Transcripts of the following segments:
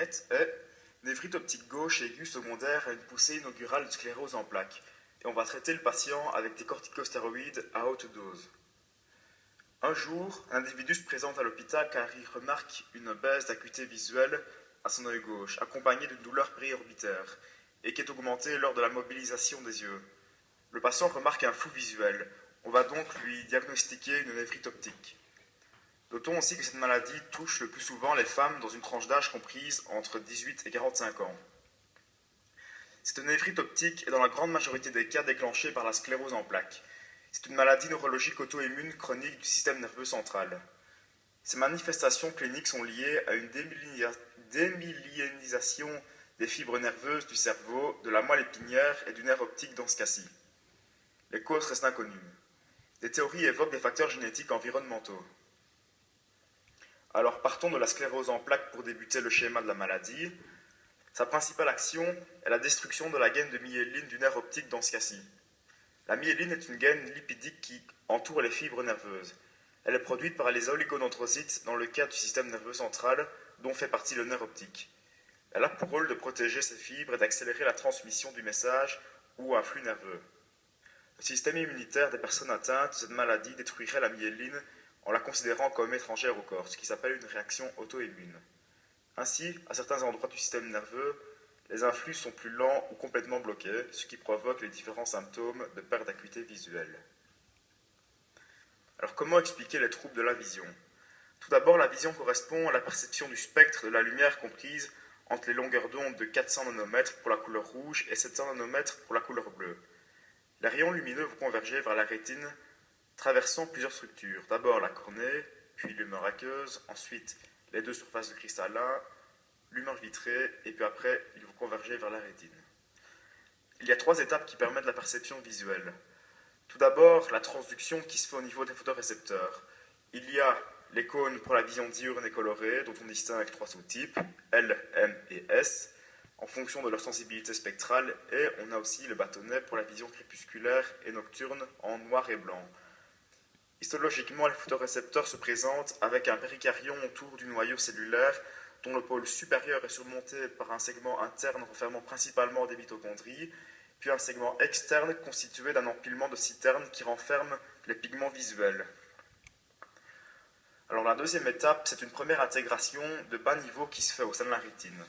vignette est névrite optique gauche aiguë secondaire à une poussée inaugurale de sclérose en plaques. Et on va traiter le patient avec des corticostéroïdes à haute dose. Un jour, un individu se présente à l'hôpital car il remarque une baisse d'acuité visuelle à son œil gauche, accompagnée d'une douleur périorbitaire, et qui est augmentée lors de la mobilisation des yeux. Le patient remarque un flou visuel. On va donc lui diagnostiquer une névrite optique. Notons aussi que cette maladie touche le plus souvent les femmes dans une tranche d'âge comprise entre 18 et 45 ans. Cette névrite optique est dans la grande majorité des cas déclenchée par la sclérose en plaques. C'est une maladie neurologique auto-immune chronique du système nerveux central. Ces manifestations cliniques sont liées à une démyélinisation des fibres nerveuses du cerveau, de la moelle épinière et du nerf optique dans ce cas-ci. Les causes restent inconnues. Des théories évoquent des facteurs génétiques environnementaux. Alors partons de la sclérose en plaques pour débuter le schéma de la maladie. Sa principale action est la destruction de la gaine de myéline du nerf optique dans ce cas-ci. La myéline est une gaine lipidique qui entoure les fibres nerveuses. Elle est produite par les oligodendrocytes dans le cadre du système nerveux central dont fait partie le nerf optique. Elle a pour rôle de protéger ces fibres et d'accélérer la transmission du message ou un flux nerveux. Le système immunitaire des personnes atteintes de cette maladie détruirait la myéline en la considérant comme étrangère au corps, ce qui s'appelle une réaction auto-immune. Ainsi, à certains endroits du système nerveux, les influx sont plus lents ou complètement bloqués, ce qui provoque les différents symptômes de perte d'acuité visuelle. Alors comment expliquer les troubles de la vision? Tout d'abord, la vision correspond à la perception du spectre de la lumière comprise entre les longueurs d'onde de 400 nanomètres pour la couleur rouge et 700 nanomètres pour la couleur bleue. Les rayons lumineux vont converger vers la rétine, traversant plusieurs structures. D'abord la cornée, puis l'humeur aqueuse, ensuite les deux surfaces de cristallin, l'humeur vitrée, et puis après, ils vont converger vers la rétine. Il y a 3 étapes qui permettent la perception visuelle. Tout d'abord, la transduction qui se fait au niveau des photorécepteurs. Il y a les cônes pour la vision diurne et colorée, dont on distingue 3 sous-types, L, M et S, en fonction de leur sensibilité spectrale, et on a aussi le bâtonnet pour la vision crépusculaire et nocturne en noir et blanc. Histologiquement, les photorécepteurs se présentent avec un péricaryon autour du noyau cellulaire dont le pôle supérieur est surmonté par un segment interne renfermant principalement des mitochondries, puis un segment externe constitué d'un empilement de citernes qui renferme les pigments visuels. Alors la deuxième étape, c'est une première intégration de bas niveau qui se fait au sein de la rétine.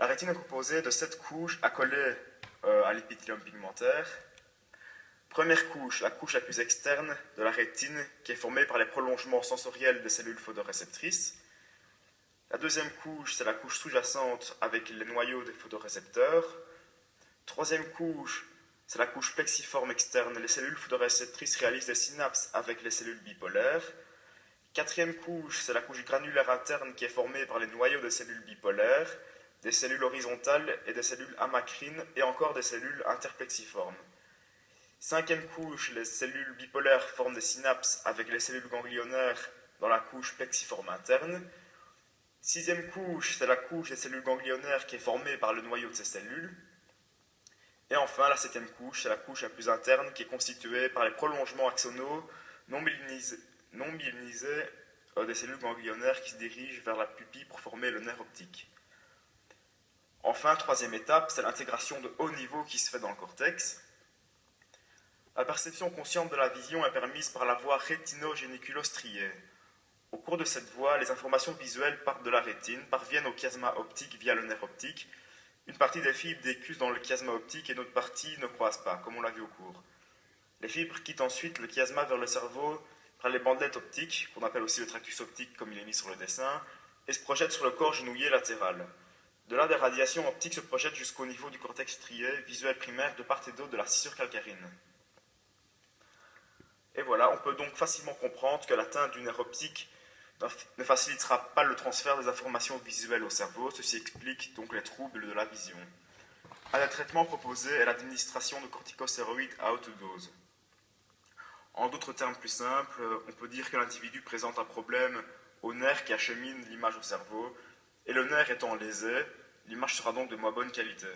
La rétine est composée de 7 couches accolées à l'épithélium pigmentaire. Première couche, la couche la plus externe de la rétine qui est formée par les prolongements sensoriels des cellules photoréceptrices. La deuxième couche, c'est la couche sous-jacente avec les noyaux des photorécepteurs. Troisième couche, c'est la couche plexiforme externe. Les cellules photoréceptrices réalisent des synapses avec les cellules bipolaires. Quatrième couche, c'est la couche granulaire interne qui est formée par les noyaux des cellules bipolaires, des cellules horizontales et des cellules amacrines et encore des cellules interplexiformes. Cinquième couche, les cellules bipolaires forment des synapses avec les cellules ganglionnaires dans la couche plexiforme interne. Sixième couche, c'est la couche des cellules ganglionnaires qui est formée par le noyau de ces cellules. Et enfin, la septième couche, c'est la couche la plus interne qui est constituée par les prolongements axonaux non myélinisés des cellules ganglionnaires qui se dirigent vers la pupille pour former le nerf optique. Enfin, troisième étape, c'est l'intégration de haut niveau qui se fait dans le cortex. La perception consciente de la vision est permise par la voie rétino-géniculo-striée. Au cours de cette voie, les informations visuelles partent de la rétine, parviennent au chiasma optique via le nerf optique. Une partie des fibres décusent dans le chiasma optique et une autre partie ne croisent pas, comme on l'a vu au cours. Les fibres quittent ensuite le chiasma vers le cerveau par les bandelettes optiques, qu'on appelle aussi le tractus optique comme il est mis sur le dessin, et se projettent sur le corps genouillé latéral. De là, des radiations optiques se projettent jusqu'au niveau du cortex strié, visuel primaire de part et d'autre de la scissure calcarine. Et voilà, on peut donc facilement comprendre que l'atteinte du nerf optique ne facilitera pas le transfert des informations visuelles au cerveau. Ceci explique donc les troubles de la vision. Un des traitements proposés est l'administration de corticostéroïdes à haute dose. En d'autres termes plus simples, on peut dire que l'individu présente un problème au nerf qui achemine l'image au cerveau, et le nerf étant lésé, l'image sera donc de moins bonne qualité.